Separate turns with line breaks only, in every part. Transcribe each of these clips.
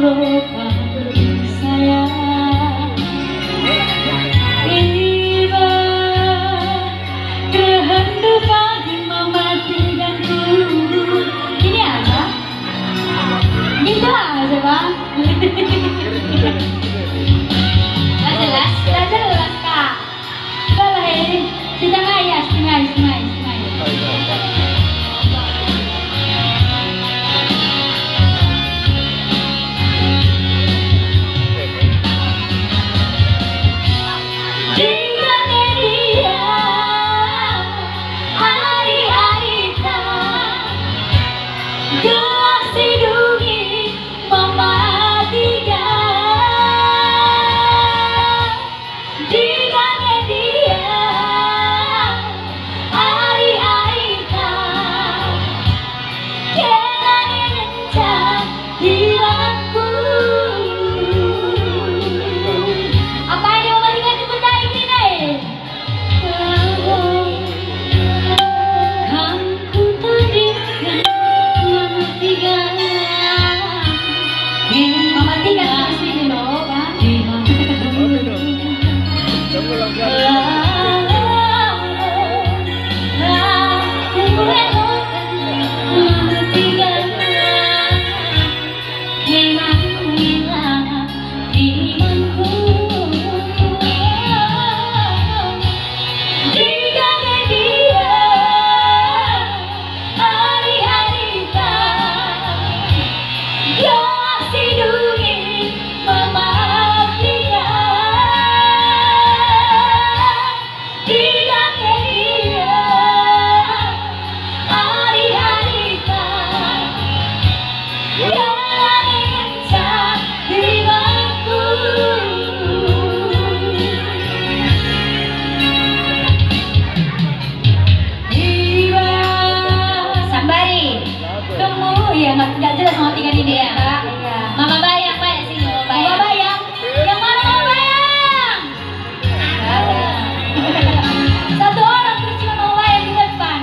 lupa bersayang. Tiba kehendak pagi mematikanku. Ini aja, gitu aja bang. Gak jelas, gak jelas kak. Gak lah ini, setengah ya, setengah. Nggak jelas mau tinggal ini ya. Iya. Mama bayang sini Mama bayang. Mama bayang. Yang mana Mama bayang? Nggak ada. Satu orang terus cuma Mama bayang di depan.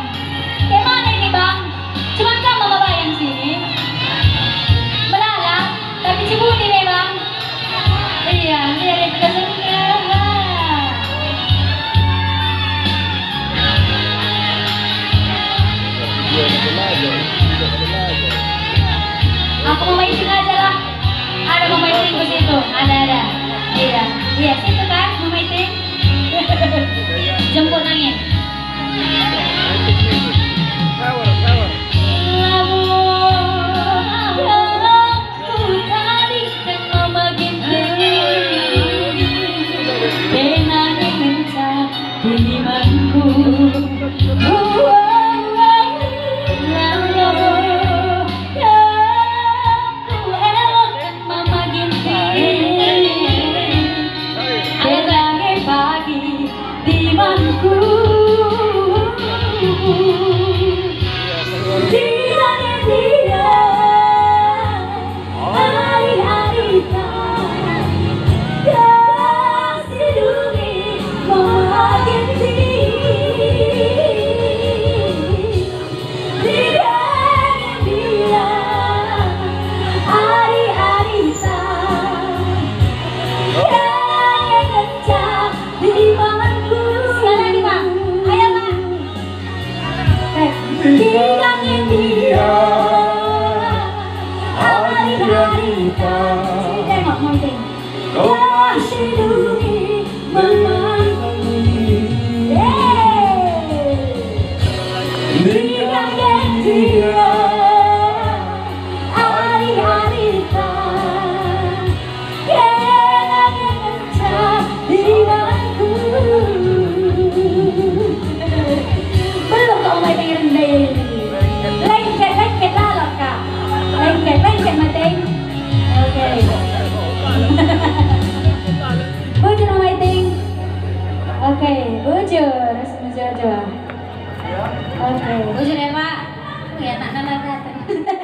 Kayak mana ini bang? Cuma kan Mama bayang sini. Melala, tapi Cibudi nih bang. Iya, biar kita senang. Aku mau main sini aja lah. Ada mau main sini ke situ. Ada. Iya situ kan mau main sini. Jemput angin. Lengket mating. Oke. Bujur mating. Oke, bujur aja. Oke. Bujur ya Pak. Ya nak datang.